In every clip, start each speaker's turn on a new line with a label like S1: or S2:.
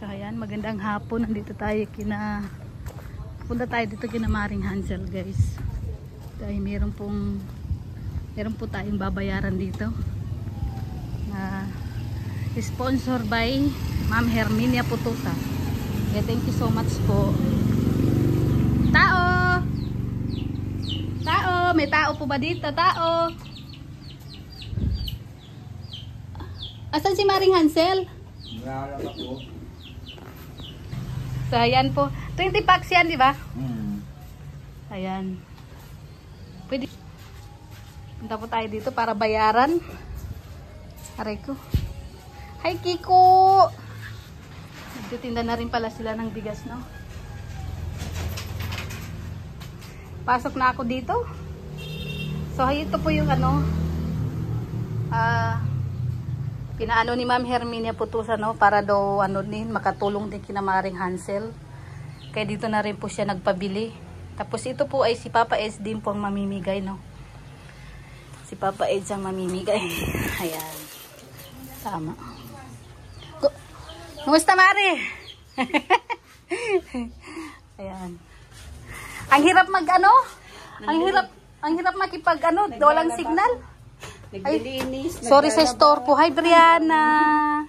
S1: So ayan, magandang hapon. Nandito tayo punta tayo dito kina Maring Hansel, guys. Dahil meron po tayong babayaran dito. Na sponsor by Ma'am Herminia Putusa. Okay, thank you so much po. Tao! Tao! May tao po ba dito? Tao! Asan si Maring Hansel? So ayan po. 20 packs yan, di ba? Ayan. Pwede. Punta po tayo dito para bayaran. Aray ko. Hi Kiko! Nagtitinda na rin pala sila ng bigas, no? Pasok na ako dito. So ito po yung pinaano ni Ma'am Herminia Putusa, no, para daw makatulong din kina Maring Hansel. Kaya dito na rin po siya nagpabili. Tapos ito po ay si Papa Eds din po ang mamimigay, no. Si Papa Eds ang mamimigay. Ayan. Tama. Kumusta, Mari? Ayan. Ang hirap ang hirap makipag walang signal. Ay, sorry sa store po. Hi, Brianna.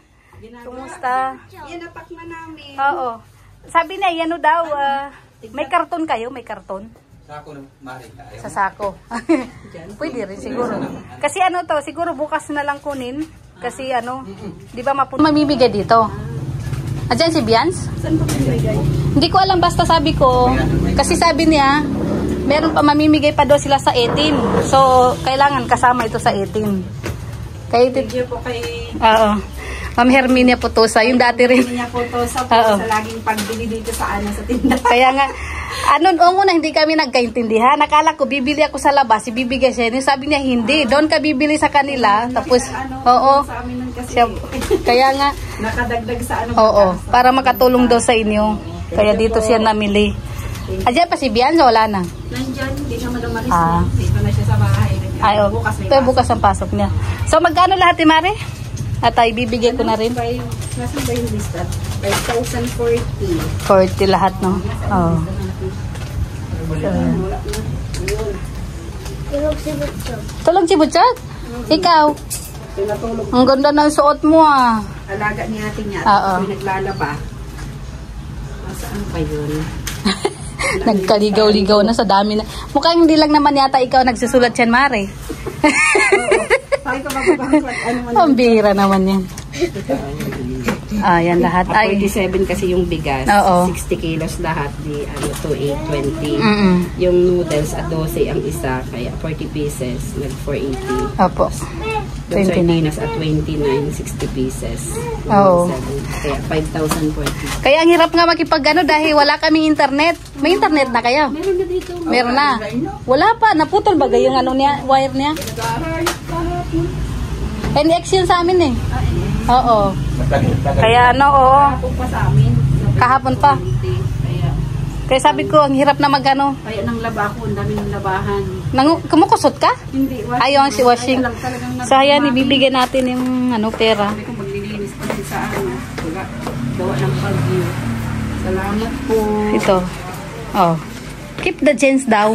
S1: Kumusta?
S2: Yan, napak na namin.
S1: Oo. Sabi niya, yan daw. May karton kayo? May karton?
S3: Sako ng Mari.
S1: Sa sako. Pwede rin siguro. Kasi siguro bukas na lang kunin. Kasi di ba mamimigay dito? Diyan si Bians?
S2: Saan pa mamimigay?
S1: Hindi ko alam, basta sabi ko. Kasi sabi niya, meron pa mamimigay pa daw sila sa 18. So, kailangan kasama ito sa 18. Kaya
S2: Thank you po kay
S1: Oo. Ma'am Herminia Putusa, yung dati rin.
S2: Herminia Putusa po sa laging pagbili dito sa tindahan.
S1: Kaya nga, una hindi kami nagkaintindihan. Nakala ko bibili ako sa labas, ibibigay siya. Sabi niya hindi, doon ka bibili sa kanila. Tapos,
S2: sa amin nun kasi.
S1: Kaya nga,
S2: nakadagdag sa
S1: para makatulong daw sa inyo. Kaya dito siya namili. Ayan pa si Bianca, wala na.
S2: Nandyan, hindi siya madamarisa. Dito na siya sa bahay.
S1: Bukas ang pasok niya. So magkano lahat, Mari? At ay bibigay ko na rin.
S2: Nasaan ba yung lista? 5,040.
S1: 40 lahat, no? Oo. Tulog si Butchog? Ikaw? Ang ganda ng suot mo, ah.
S2: Alaga ni ate niya.
S1: Oo.
S2: Naglalaba. Saan pa yun?
S1: Nagkaligaw-ligaw na sa dami na. Mukhang hindi lang naman yata ikaw nagsusulat yan, Mari. Ang bihira naman yan. Yan lahat.
S2: 47 kasi yung bigas. 60 kilos lahat. 2,820. Yung noodles at 12 ang isa. Kaya 40 pieces. Nag-480.
S1: Opo.
S2: Yung sardinas at 29, 60 pieces.
S1: Oo.
S2: Kaya 5,040.
S1: Kaya ang hirap nga makipag dahil wala kaming internet. May internet na kayo?
S2: Meron na dito.
S1: Meron na. Wala pa. Naputol ba yung wire niya? NX yun sa amin eh. Oo. Kaya
S2: Kahapon pa sa amin.
S1: Kahapon pa. Kaya sabi ko, ang hirap na
S2: Kaya nang laba ako, ang dami ng labahan.
S1: Kumukusot ka?
S2: Hindi.
S1: Ayaw si washing. So ayan, ibibigay natin yung pera.
S2: Sabi ko maglilinis kasi sa gawa ng pagyo. Salamat po.
S1: Ito. Keep the change daw.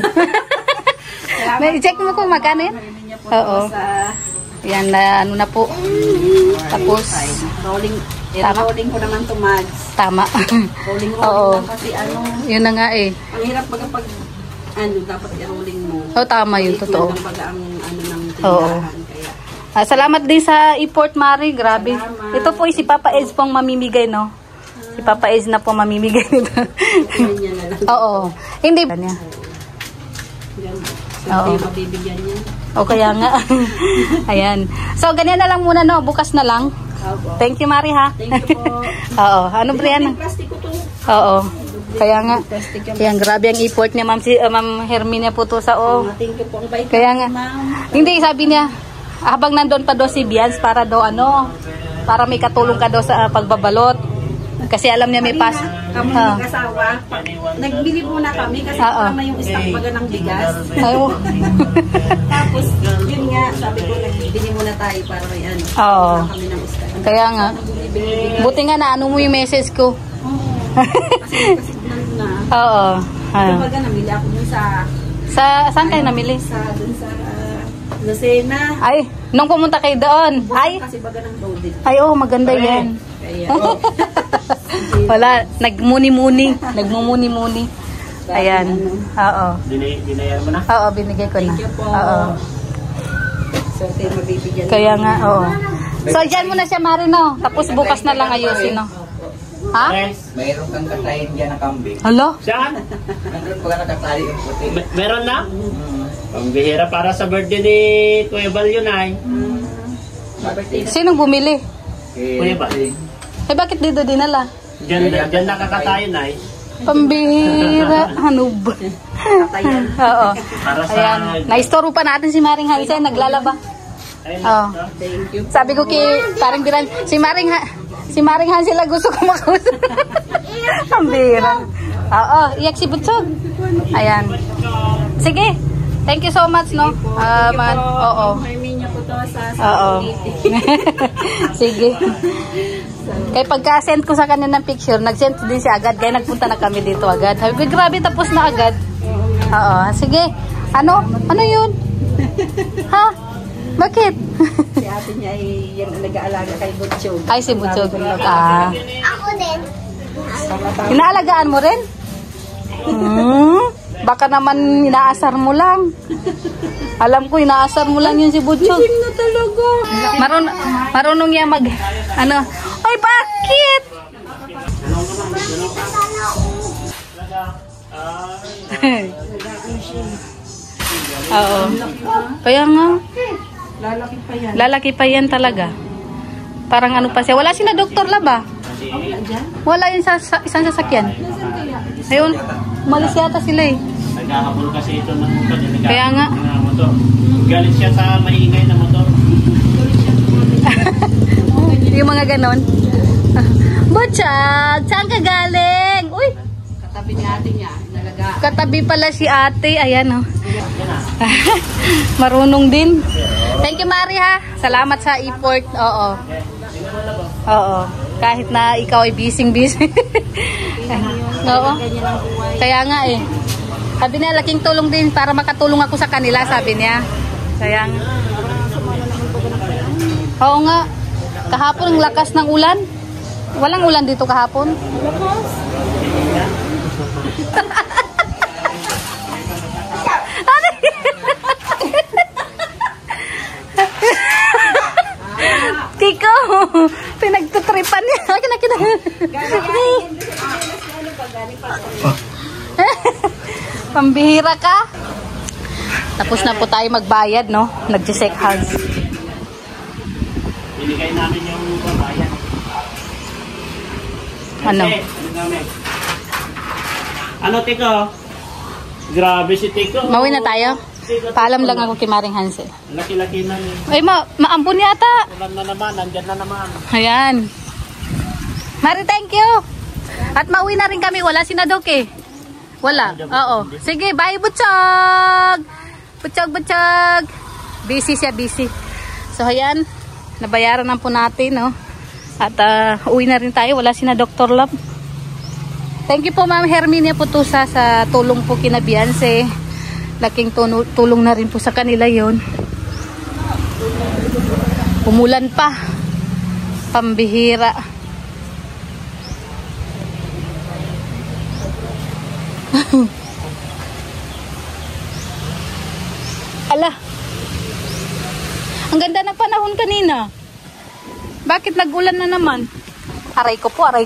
S1: I-check mo kung magkano yan. Oo. Yan na na po. Tapos
S2: rolling ko naman to Mads.
S1: Tama.
S2: Rolling lang kasi
S1: yun na nga eh.
S2: Ang hirap pag dapat i-rolling mo.
S1: Tama yun, totoo.
S2: Ng tindahan. Kaya
S1: salamat din sa import, Mari. Grabe. Salamat. Ito po si Papa Eds pong mamimigay, no? Si Papa Eds na po mamimigay nito. Oo. Hindi ba niya?
S2: Oo. Mabibigyan niya.
S1: Kaya nga. Ayan. So, ganyan na lang muna, no? Bukas na lang. Thank you, Mari, ha?
S2: Thank you po.
S1: Oo. Brianna?
S2: Plastic ko to.
S1: Oo. Kaya nga. Kaya grabe ang effort niya, Ma'am Herminia Putusa.
S2: Thank you po.
S1: Kaya nga. Hindi, sabi niya, habang nandun pa daw si Bians para daw para may katulong ka daw sa pagbabalot. Kasi alam niya may pas.
S2: Kami mag-asawa, nagbili muna kami kasi tama yung stock baga ng bigas. Tapos, yun nga, sabi ko, nagbili muna tayo para may kami ng
S1: Kaya nga. Buti nga na ano mo yung message ko.
S2: Kasi na.
S1: Oo.
S2: Kumbaga namili ako dun
S1: Saan kayo namili?
S2: dun sa Lucena.
S1: Ay, nung pumunta kayo doon. Ay,
S2: kasi baga ng loaded.
S1: ay oh, maganda yan.
S2: Kaya,
S1: Wala, nagmuni-muni. Nagmumuni-muni. Ayan. Oo.
S3: Binayaran mo na?
S1: Oo, binigay ko na.
S2: Thank you po.
S1: Oo.
S2: So, tayo mabibigyan.
S1: Kaya nga, oo. So, dyan mo na siya, Marino. Tapos bukas na lang ayusin, no? Ha?
S4: Mayroon kang katayin dyan na kambing.
S1: Hala?
S3: Saan?
S4: Nandun pala nakatali yung puti.
S3: Meron na? Pambihira para sa birthday ni Kuya Bal yun ay.
S1: Sinong bumili?
S3: Kuya Bal.
S1: Eh, bakit dito dinala?
S3: Diyan nakakatayin ay.
S1: Pambihira. Ano ba?
S2: Katayan.
S1: Oo.
S3: Para sa...
S1: Ayan. Naistoro pa natin si Maring Hansen. Naglalaba.
S3: Ayun,
S1: Oo.
S2: Thank you.
S1: Sabi ko kay parang Biran, si Maring Hansel lang gusto ko makausap. Ang bira. Oo, iyak si Butsog. Ayan. Sige. Thank you so much, no? Oo.
S2: May po to sa
S1: Oo. Sige. Kaya pagka-send ko sa kanya ng picture, nag-send din siya agad. Kaya nagpunta na kami dito agad. Sabi ko, grabe, tapos na agad. Oo. Sige. Ano? Ano yun? Ha? Bakit?
S2: Si ate niya ay yan ang nag-aalaga kay Butchog.
S1: Ay, si Butsog. Ah.
S5: Ako din.
S1: Inaalagaan mo rin? Baka naman inaasar mo lang. Alam ko, inaasar mo lang yun si Butchog.
S2: Na talaga.
S1: Marunong yan mag... Ano? Ay, bakit? Oo. Kaya nga.
S2: Lalaki pa yan.
S1: Lalaki pa yan talaga. Parang ano pa siya. Wala sila Dr. Lab ah. Wala yun sa isang sasakyan. Ayun. Umalis yata sila eh.
S3: Naghahabol kasi ito ng motor.
S1: Kaya nga.
S3: Motor. Galit siya sa maingay na motor.
S1: Yung mga ganon. Butchag, saan ka galing? Uy,
S2: Katabi ni ate niya. Nalaga.
S1: katabi pala si ate. Ayan oh. Marunong din. Thank you, Mari ha. Salamat sa effort. Oo. Oo. Kahit na ikaw ay busy-busy. Oo. Kaya nga eh. Sabi niya, laking tulong din para makatulong ako sa kanila, sabi niya. Kaya nga. Oo nga. Kahapon ang lakas ng ulan. Walang ulan dito kahapon. Tiko, pinagtutripan niya. Pambihira ka. Tapos na po tayo magbayad, no? Nag-check hands.
S3: Binigay namin yung babayan.
S1: Ano?
S3: Ano, Tiko? Grabe si Tiko.
S1: Mauwi na tayo. Paalam lang ako kay Maring Hansel.
S3: Laki-laki na niya.
S1: Ay, maampun yata.
S3: Ulan na naman, nandyan na naman.
S1: Ayan. Mari, thank you. At mauwi na rin kami. Wala si Nadok eh. Wala. Oo. Sige, bye, Butchog. Butchog. Busy siya, busy. So, ayan. Nabayaran na po natin, no? At uwi na rin tayo. Wala si na Dr. Love. Thank you po, Ma'am Herminia Putusa sa tulong po kina Beyonce. Laking tulong na rin po sa kanila yon. Umulan pa. Pambihira. Ala. Ang ganda ng panahon kanina. Bakit nag-ulan na naman? Aray ko po. Ah.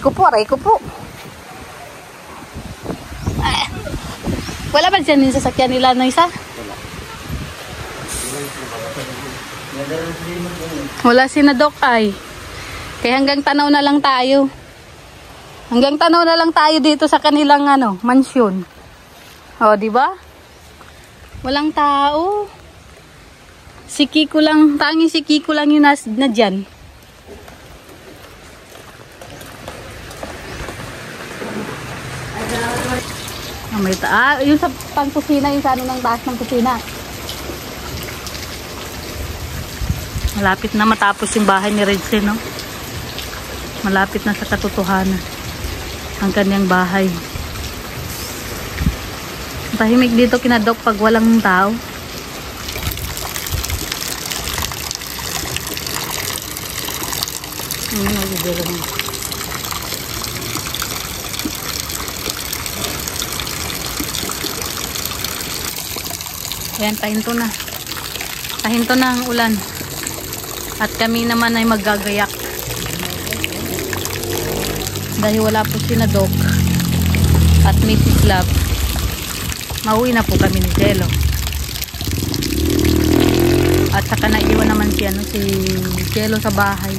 S1: Wala ba dyan yung sasakyan nila na isa? Wala si na Doc ay. Kaya hanggang tanaw na lang tayo. Hanggang tanaw na lang tayo dito sa kanilang mansyon. O, di ba? Walang tao. Si Kiko lang, tanging si Kiko lang yung na dyan. May yung sa pang-kusina, yung sa ng taas ng kusina. Malapit na matapos yung bahay ni Redsel, no? malapit na sa katotohanan ang kanyang bahay. Tahimik dito kina Doc pag walang tao. Ayan, pahinto na. Pahinto na ang ulan. At kami naman ay maggagayak. Dahil wala po si na Doc at Mrs. Love. Mauwi na po kami ni Jello. At saka naiwan naman si Jello sa bahay.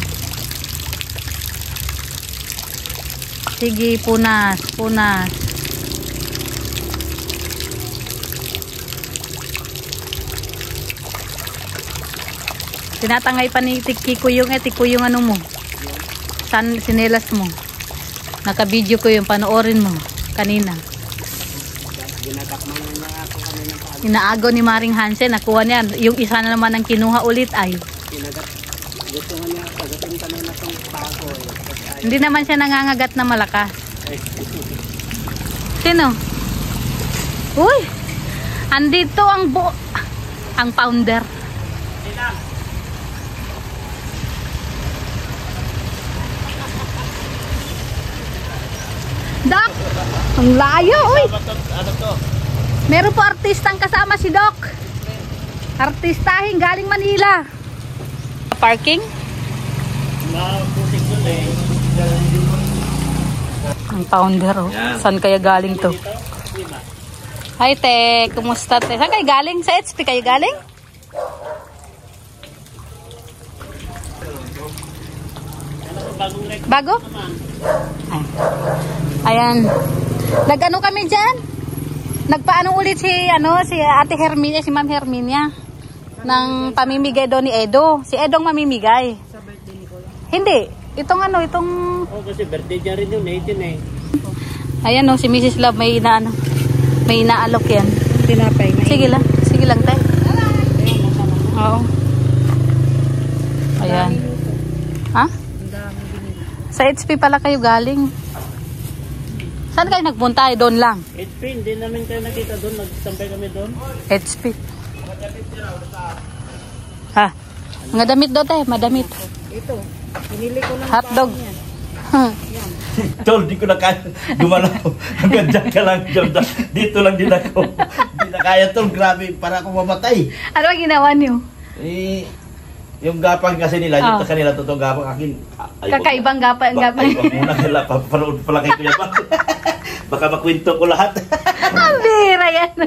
S1: Sige, punas, punas. Tinatangay pa ni Tikuyong Tikuyong ano mo? Sinelas mo. Naka-video ko yung panoorin mo kanina. Inaagaw ni Maring Hansen, nakuha niya. Yung isa na naman ang kinuha ulit ay.
S3: Gusto niya pagatin kanina tong pako.
S1: Hindi naman siya nangangagat na malakas. Sino? Uy! Andito ang founder. Doc! Ang layo, uy!
S3: Ano to?
S1: Meron po artistang kasama si Doc. Artistahin galing Manila. Parking?
S3: Maputik doon eh.
S1: Ang founder, oh. Saan kaya galing to? Hi, te. Kumusta, te? Saan kayo galing? Sa HP kayo galing? Bago? Ay. Ayan. Nag-ano kami dyan? Nagpaano ulit si Ate Herminia, si Ma'am Herminia ng pamimigay doon ni Edo. Si Edo ang mamimigay. Sa birthday ni Kuya? Hindi. Itong
S3: Oh, kasi birthday niya rin yun, 18 eh.
S1: Ayan si Mrs. Love may inaalok yan.
S2: Tinapay na.
S1: Sige lang tayo. Oo. Ayan. Ha? Sa HP pala kayo galing. Saan kayo nagpunta? Doon lang.
S3: HP, hindi namin kayo nakita doon. Nagsampay kami doon.
S1: HP. Ha? Mga damit daw tayo, madamit.
S2: Ito, pinili ko lang.
S1: Hotdog.
S5: Tol, di ko na kaya gumalaw. Hanggang dyan ka lang, Jordan. Dito lang din ako. Hindi na kaya, Tol. Grabe, para akong mamatay.
S1: Ano ang ginawa niyo?
S5: Yung gapang kasi nila, yung kanila totoo gapang akin.
S1: Kakaibang gapang.
S5: Ay, wag muna nila. Papanood pala kayo yan. Baka makwento ko lahat.
S1: Ang bira yan.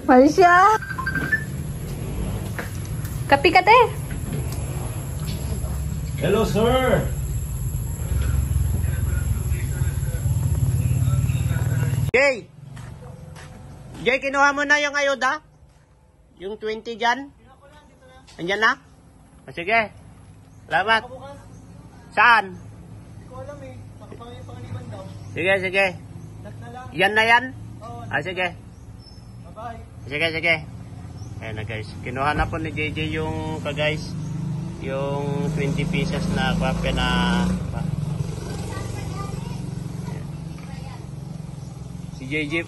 S1: Marisya. Kapi ka, te.
S5: Hello, sir.
S3: Jay, kinuha mo na yung ayuda? Yung 20 dyan? Andyan na? O, sige. Salamat. Saan? Sige. Yan na yan? Sige. Sige. Ayan na guys. Kinuha na po ni JJ yung guys. Yung 20 pieces na kwape na si JJ